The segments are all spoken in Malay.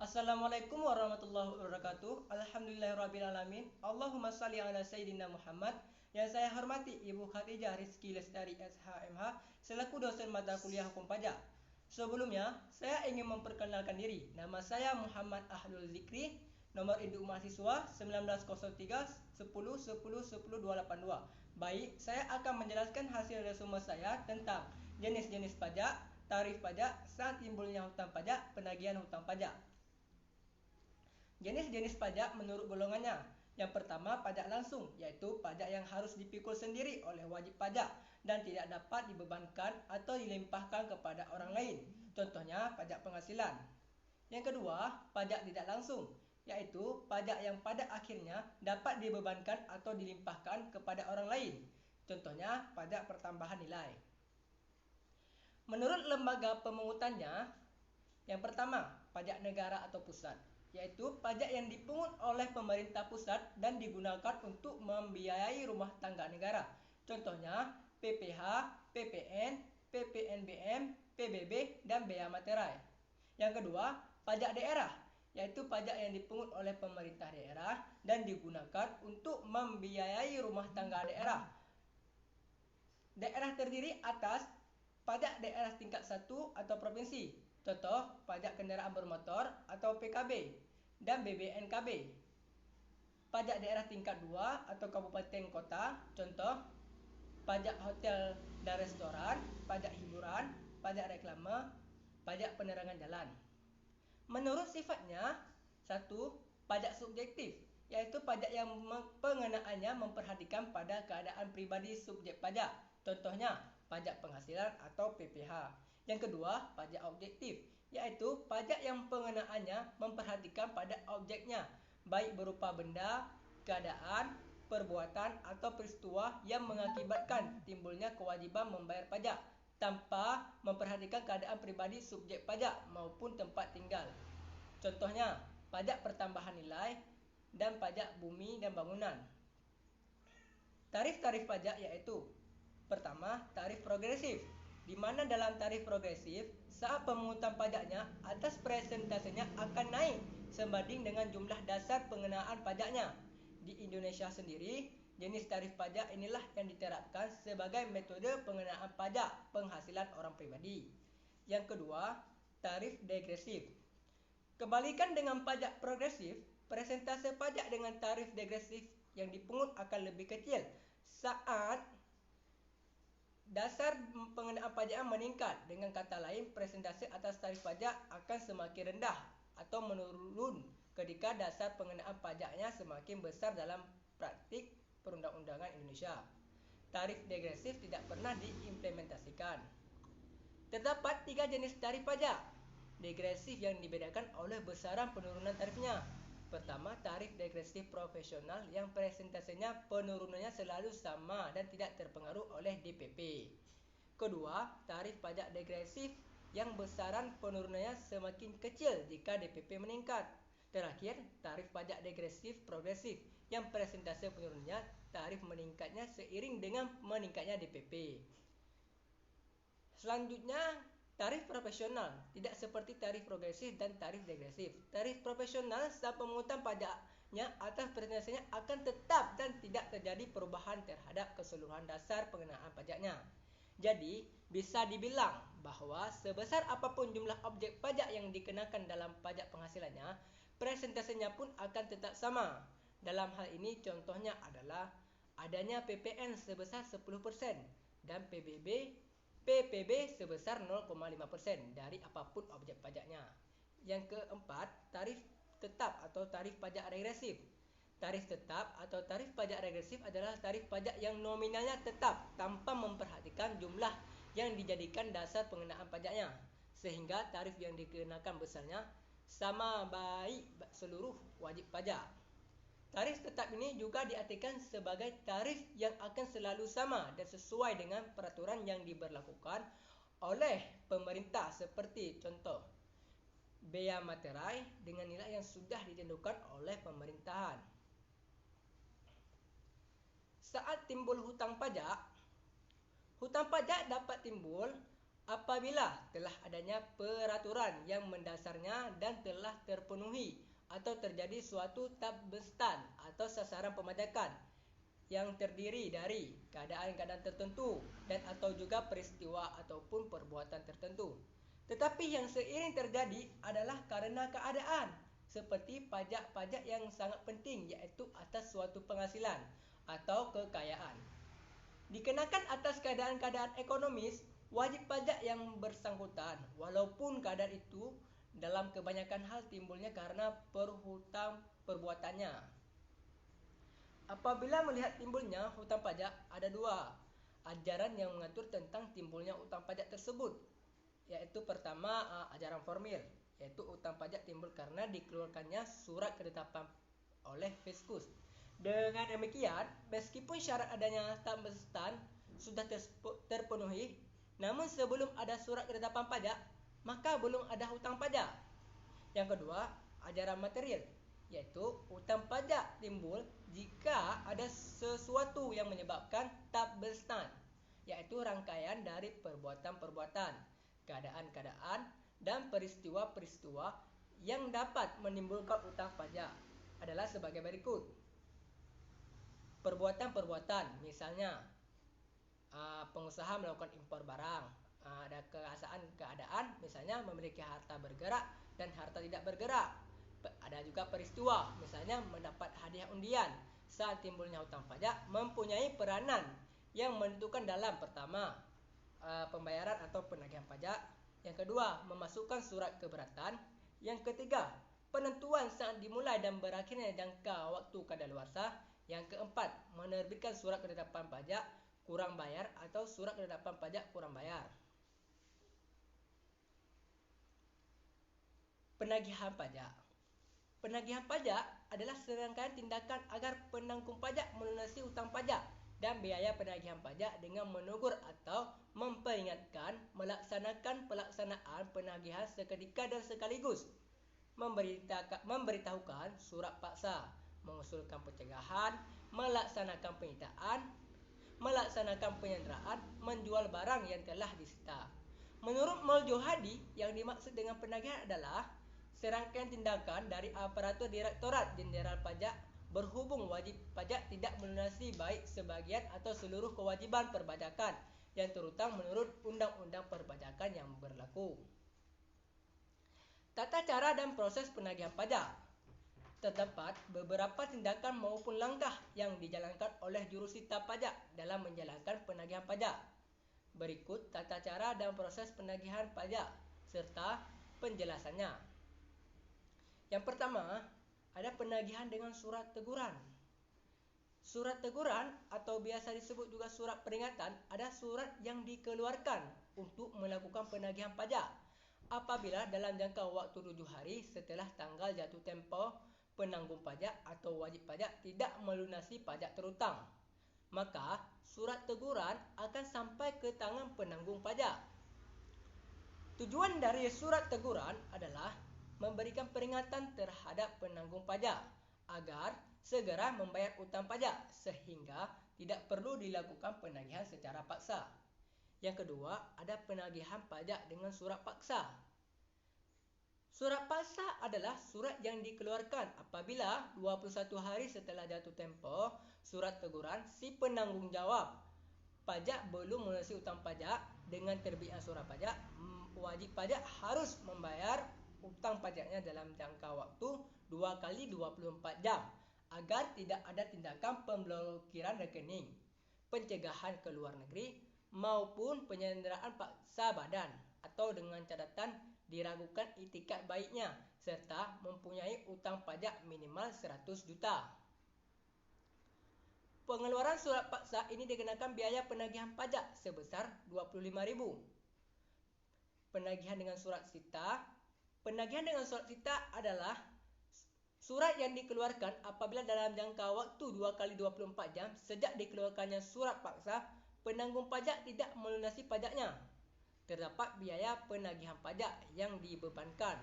Assalamualaikum warahmatullahi wabarakatuh. Alhamdulillahirrabbilalamin. Allahumma salli ala Sayyidina Muhammad. Yang saya hormati Ibu Khadijah Rizky Lestari SHMH selaku dosen mata kuliah Hukum Pajak. Sebelumnya, saya ingin memperkenalkan diri. Nama saya Muhammad Ahlul Zikri. Nomor induk mahasiswa 1903 10 10 10 282. Baik, saya akan menjelaskan hasil resume saya tentang jenis-jenis pajak, tarif pajak, saat timbulnya hutang pajak, penagihan hutang pajak. Jenis-jenis pajak menurut golongannya. Yang pertama, pajak langsung, yaitu pajak yang harus dipikul sendiri oleh wajib pajak dan tidak dapat dibebankan atau dilimpahkan kepada orang lain. Contohnya, pajak penghasilan. Yang kedua, pajak tidak langsung, yaitu pajak yang pada akhirnya dapat dibebankan atau dilimpahkan kepada orang lain. Contohnya, pajak pertambahan nilai. Menurut lembaga pemungutannya, yang pertama, pajak negara atau pusat, yaitu pajak yang dipungut oleh pemerintah pusat dan digunakan untuk membiayai rumah tangga negara. Contohnya PPh, PPN, PPNBM, PBB, dan bea materai. Yang kedua, pajak daerah, yaitu pajak yang dipungut oleh pemerintah daerah dan digunakan untuk membiayai rumah tangga daerah. Daerah terdiri atas pajak daerah tingkat 1 atau provinsi. Contoh, pajak kendaraan bermotor atau PKB dan BBNKB. Pajak daerah tingkat 2 atau kabupaten kota. Contoh, pajak hotel dan restoran, pajak hiburan, pajak reklame, pajak penerangan jalan. Menurut sifatnya, 1. Pajak subjektif, yaitu pajak yang pengenaannya memperhatikan pada keadaan pribadi subjek pajak. Contohnya, pajak penghasilan atau PPh. Yang kedua, pajak objektif, yaitu pajak yang pengenaannya memperhatikan pada objeknya, baik berupa benda, keadaan, perbuatan, atau peristiwa yang mengakibatkan timbulnya kewajiban membayar pajak, tanpa memperhatikan keadaan pribadi subjek pajak maupun tempat tinggal. Contohnya, pajak pertambahan nilai dan pajak bumi dan bangunan. Tarif-tarif pajak yaitu: pertama, tarif progresif, di mana dalam tarif progresif, saat pemungutan pajaknya atas presentasenya akan naik sebanding dengan jumlah dasar pengenaan pajaknya. Di Indonesia sendiri, jenis tarif pajak inilah yang diterapkan sebagai metode pengenaan pajak penghasilan orang pribadi. Yang kedua, tarif degresif. Kebalikan dengan pajak progresif, persentase pajak dengan tarif degresif yang dipungut akan lebih kecil saat dasar pengenaan pajak meningkat. Dengan kata lain, persentase atas tarif pajak akan semakin rendah atau menurun ketika dasar pengenaan pajaknya semakin besar dalam praktik perundang-undangan Indonesia. Tarif degresif tidak pernah diimplementasikan. Terdapat 3 jenis tarif pajak degresif yang dibedakan oleh besaran penurunan tarifnya. Pertama, tarif degresif profesional yang presentasenya penurunannya selalu sama dan tidak terpengaruh oleh DPP. Kedua, tarif pajak degresif yang besaran penurunannya semakin kecil jika DPP meningkat. Terakhir, tarif pajak degresif progresif yang presentase penurunannya tarif meningkatnya seiring dengan meningkatnya DPP. Selanjutnya, tarif profesional, tidak seperti tarif progresif dan tarif degresif. Tarif profesional saat pemungutan pajaknya atas persentasenya akan tetap dan tidak terjadi perubahan terhadap keseluruhan dasar pengenaan pajaknya. Jadi, bisa dibilang bahwa sebesar apapun jumlah objek pajak yang dikenakan dalam pajak penghasilannya, persentasenya pun akan tetap sama. Dalam hal ini contohnya adalah adanya PPN sebesar 10% dan PPB sebesar 0,5% dari apapun objek pajaknya. Yang keempat, tarif tetap atau tarif pajak regresif. Tarif tetap atau tarif pajak regresif adalah tarif pajak yang nominalnya tetap tanpa memperhatikan jumlah yang dijadikan dasar pengenaan pajaknya, sehingga tarif yang dikenakan besarnya sama baik seluruh wajib pajak. Tarif tetap ini juga diartikan sebagai tarif yang akan selalu sama dan sesuai dengan peraturan yang diberlakukan oleh pemerintah, seperti contoh bea materai dengan nilai yang sudah ditentukan oleh pemerintahan. Saat timbul hutang pajak dapat timbul apabila telah adanya peraturan yang mendasarnya dan telah terpenuhi atau terjadi suatu tabstan atau sasaran pemajakan yang terdiri dari keadaan-keadaan tertentu dan atau juga peristiwa ataupun perbuatan tertentu. Tetapi yang seiring terjadi adalah karena keadaan, seperti pajak-pajak yang sangat penting iaitu atas suatu penghasilan atau kekayaan. Dikenakan atas keadaan-keadaan ekonomis, wajib pajak yang bersangkutan, walaupun keadaan itu dalam kebanyakan hal timbulnya karena perhutang perbuatannya. Apabila melihat timbulnya hutang pajak, ada dua ajaran yang mengatur tentang timbulnya hutang pajak tersebut, yaitu pertama ajaran formil, yaitu hutang pajak timbul karena dikeluarkannya surat ketetapan oleh Fiskus. Dengan demikian, meskipun syarat adanya tabstan sudah terpenuhi, namun sebelum ada surat ketetapan pajak, maka belum ada hutang pajak. Yang kedua, ajaran material, yaitu hutang pajak timbul jika ada sesuatu yang menyebabkan tabstan, yaitu rangkaian dari perbuatan-perbuatan, keadaan-keadaan, dan peristiwa-peristiwa yang dapat menimbulkan hutang pajak adalah sebagai berikut. Perbuatan-perbuatan, misalnya pengusaha melakukan impor barang, ada keadaan, misalnya memiliki harta bergerak dan harta tidak bergerak. Ada juga peristiwa, misalnya mendapat hadiah undian. Saat timbulnya hutang pajak mempunyai peranan yang menentukan dalam pertama, pembayaran atau penagihan pajak. Yang kedua, memasukkan surat keberatan. Yang ketiga, penentuan saat dimulai dan berakhirnya jangka waktu kadaluarsa. Yang keempat, menerbitkan surat ketetapan pajak kurang bayar atau surat ketetapan pajak kurang bayar. Penagihan pajak. Penagihan pajak adalah serangkaian tindakan agar penanggung pajak melunasi hutang pajak dan biaya penagihan pajak dengan menegur atau memperingatkan melaksanakan pelaksanaan penagihan seketika dan sekaligus, memberitahukan surat paksa, mengusulkan pencegahan, melaksanakan penyitaan, melaksanakan penyanderaan, menjual barang yang telah disita. Menurut Muljohadi, yang dimaksud dengan penagihan adalah serangkaian tindakan dari aparatur Direktorat Jenderal Pajak berhubung wajib pajak tidak melunasi baik sebagian atau seluruh kewajiban perpajakan yang terutang menurut Undang-Undang Perpajakan yang berlaku. Tata cara dan proses penagihan pajak. Terdapat beberapa tindakan maupun langkah yang dijalankan oleh jurusita pajak dalam menjalankan penagihan pajak. Berikut tata cara dan proses penagihan pajak serta penjelasannya. Yang pertama, ada penagihan dengan surat teguran. Surat teguran atau biasa disebut juga surat peringatan adalah surat yang dikeluarkan untuk melakukan penagihan pajak apabila dalam jangka waktu 7 hari setelah tanggal jatuh tempoh penanggung pajak atau wajib pajak tidak melunasi pajak terutang, maka surat teguran akan sampai ke tangan penanggung pajak. Tujuan dari surat teguran adalah memberikan peringatan terhadap penanggung pajak agar segera membayar hutang pajak sehingga tidak perlu dilakukan penagihan secara paksa. Yang kedua, ada penagihan pajak dengan surat paksa. Surat paksa adalah surat yang dikeluarkan apabila 21 hari setelah jatuh tempoh surat teguran si penanggung jawab pajak belum melunasi hutang pajak. Dengan terbitnya surat pajak, wajib pajak harus membayar hutang pajaknya dalam jangka waktu 2 kali 24 jam agar tidak ada tindakan pemblokiran rekening, pencegahan ke luar negeri maupun penyanderaan paksa badan atau dengan catatan diragukan itikat baiknya serta mempunyai hutang pajak minimal 100 juta. Pengeluaran surat paksa ini dikenakan biaya penagihan pajak sebesar 25.000. Penagihan dengan surat sita. Penagihan dengan surat sita adalah surat yang dikeluarkan apabila dalam jangka waktu 2 kali 24 jam sejak dikeluarkannya surat paksa, penanggung pajak tidak melunasi pajaknya. Terdapat biaya penagihan pajak yang dibebankan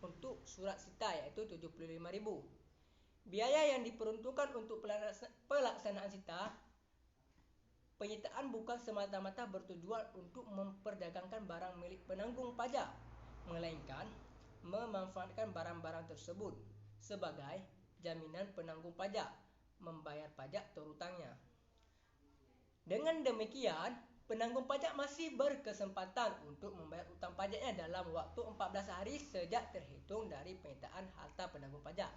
untuk surat sita iaitu 75.000. Biaya yang diperuntukkan untuk pelaksanaan sita. Penyitaan bukan semata-mata bertujuan untuk memperdagangkan barang milik penanggung pajak, melainkan memanfaatkan barang-barang tersebut sebagai jaminan penanggung pajak membayar pajak terhutangnya. Dengan demikian, penanggung pajak masih berkesempatan untuk membayar hutang pajaknya dalam waktu 14 hari sejak terhitung dari penyitaan harta penanggung pajak.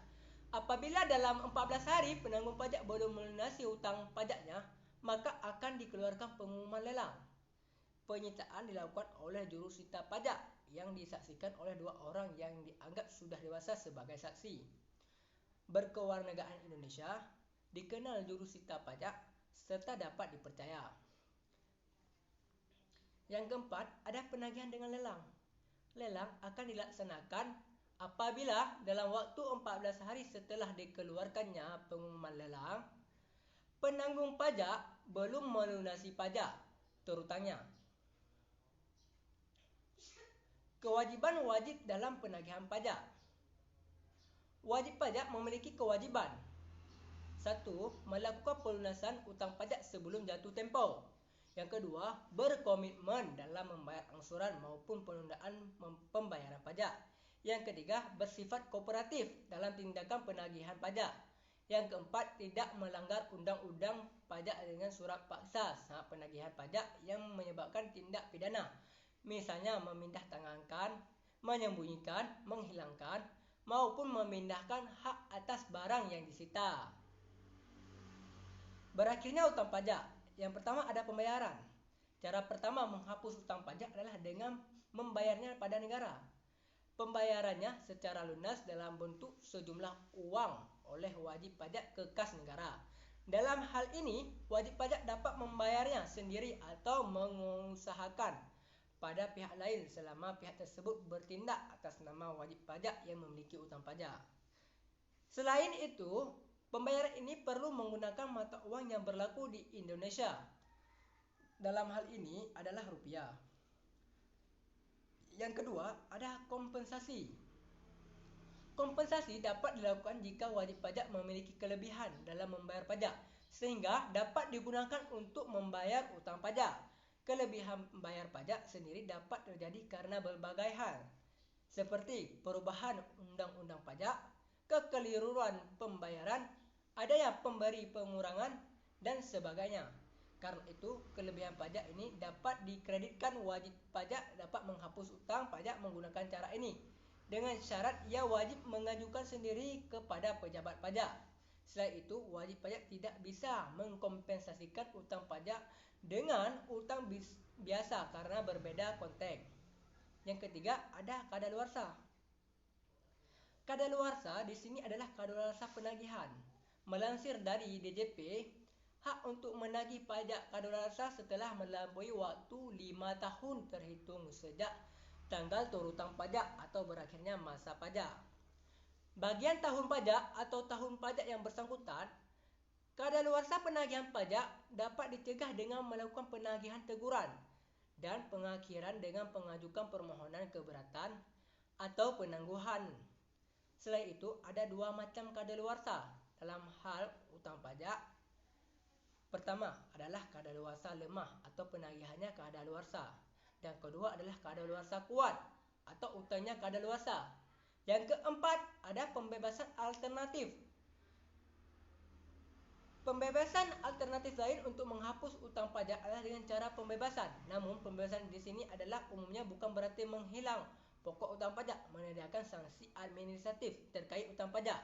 Apabila dalam 14 hari penanggung pajak belum melunasi hutang pajaknya, maka akan dikeluarkan pengumuman lelang. Penyitaan dilakukan oleh jurusita pajak yang disaksikan oleh 2 orang yang dianggap sudah dewasa sebagai saksi. Berkewarganegaraan Indonesia dikenal jurusita pajak serta dapat dipercaya. Yang keempat, ada penagihan dengan lelang. Lelang akan dilaksanakan apabila dalam waktu 14 hari setelah dikeluarkannya pengumuman lelang, penanggung pajak belum melunasi pajak terhutangnya. Kewajiban wajib dalam penagihan pajak. Wajib pajak memiliki kewajiban: 1. Melakukan pelunasan hutang pajak sebelum jatuh tempoh. Yang kedua, berkomitmen dalam membayar angsuran maupun penundaan pembayaran pajak. Yang ketiga, bersifat kooperatif dalam tindakan penagihan pajak. Yang keempat, tidak melanggar undang-undang pajak dengan surat paksa saat penagihan pajak yang menyebabkan tindak pidana. Misalnya memindah tangankan, menyembunyikan, menghilangkan, maupun memindahkan hak atas barang yang disita. Berakhirnya hutang pajak. Yang pertama ada pembayaran. Cara pertama menghapus hutang pajak adalah dengan membayarnya pada negara. Pembayarannya secara lunas dalam bentuk sejumlah uang oleh wajib pajak ke kas negara. Dalam hal ini, wajib pajak dapat membayarnya sendiri atau mengusahakan pada pihak lain selama pihak tersebut bertindak atas nama wajib pajak yang memiliki hutang pajak. Selain itu, pembayaran ini perlu menggunakan mata uang yang berlaku di Indonesia. Dalam hal ini adalah rupiah. Yang kedua, ada kompensasi. Kompensasi dapat dilakukan jika wajib pajak memiliki kelebihan dalam membayar pajak, sehingga dapat digunakan untuk membayar hutang pajak. Kelebihan membayar pajak sendiri dapat terjadi karena berbagai hal, seperti perubahan undang-undang pajak, kekeliruan pembayaran, adanya pemberi pengurangan, dan sebagainya. Karena itu, kelebihan pajak ini dapat dikreditkan. Wajib pajak dapat menghapus hutang pajak menggunakan cara ini, dengan syarat ia wajib mengajukan sendiri kepada pejabat pajak. Selain itu, wajib pajak tidak bisa mengkompensasikan hutang pajak dengan hutang biasa karena berbeda konteks. Yang ketiga, ada kadaluarsa. Kadaluarsa di sini adalah kadaluarsa penagihan. Melansir dari DJP, hak untuk menagih pajak kadaluarsa setelah melampaui waktu 5 tahun terhitung sejak tanggal terhutang pajak atau berakhirnya masa pajak. Bagian tahun pajak atau tahun pajak yang bersangkutan, kadaluarsa penagihan pajak dapat dicegah dengan melakukan penagihan teguran dan pengakhiran dengan mengajukan permohonan keberatan atau penangguhan. Selain itu, ada 2 macam kadaluarsa dalam hal hutang pajak. Pertama adalah kadaluarsa lemah atau penagihannya kadaluarsa. Dan kedua adalah kadaluarsa kuat atau hutangnya kadaluarsa. Yang keempat, ada pembebasan alternatif. Pembebasan alternatif lain untuk menghapus hutang pajak adalah dengan cara pembebasan. Namun, pembebasan di sini adalah umumnya bukan berarti menghilang pokok hutang pajak, menyediakan sanksi administratif terkait hutang pajak.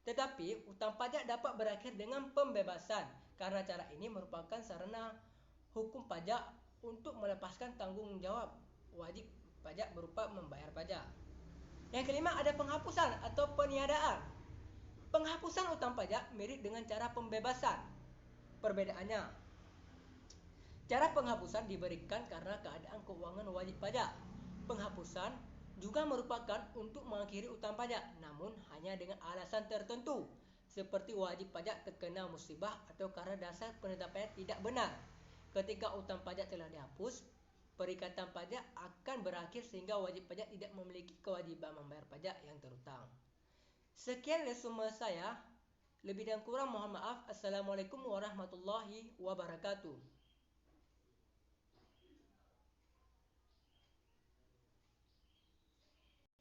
Tetapi, hutang pajak dapat berakhir dengan pembebasan karena cara ini merupakan sarana hukum pajak untuk melepaskan tanggung jawab wajib pajak berupa membayar pajak. Yang kelima, ada penghapusan atau peniadaan. Penghapusan hutang pajak mirip dengan cara pembebasan. Perbedaannya, cara penghapusan diberikan karena keadaan keuangan wajib pajak. Penghapusan juga merupakan untuk mengakhiri hutang pajak, namun hanya dengan alasan tertentu, seperti wajib pajak terkena musibah atau karena dasar penetapannya tidak benar. Ketika hutang pajak telah dihapus, perikatan pajak akan berakhir sehingga wajib pajak tidak memiliki kewajiban membayar pajak yang terhutang. Sekian resume saya. Lebih dan kurang mohon maaf. Assalamualaikum warahmatullahi wabarakatuh.